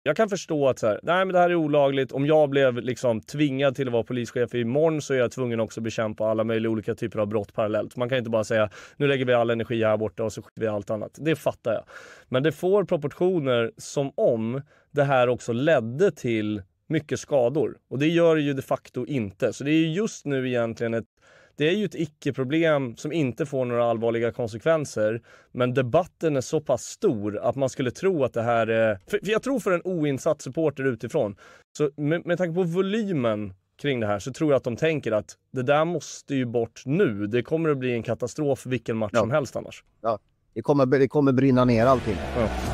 Jag kan förstå att så här, nej men det här är olagligt. Om jag blev liksom tvingad till att vara polischef imorgon så är jag tvungen också att bekämpa alla möjliga olika typer av brott parallellt. Man kan inte bara säga, nu lägger vi all energi här borta och så skiter vi allt annat. Det fattar jag. Men det får proportioner som om det här också ledde till mycket skador. Och det gör det ju de facto inte. Så det är ju just nu egentligen det är ju ett icke-problem som inte får några allvarliga konsekvenser. Men debatten är så pass stor att man skulle tro att det här är... För jag tror för en oinsatt supporter utifrån. Så med tanke på volymen kring det här så tror jag att de tänker att det där måste ju bort nu. Det kommer att bli en katastrof vilken match som helst annars. Ja, det kommer brinna ner allting. Ja.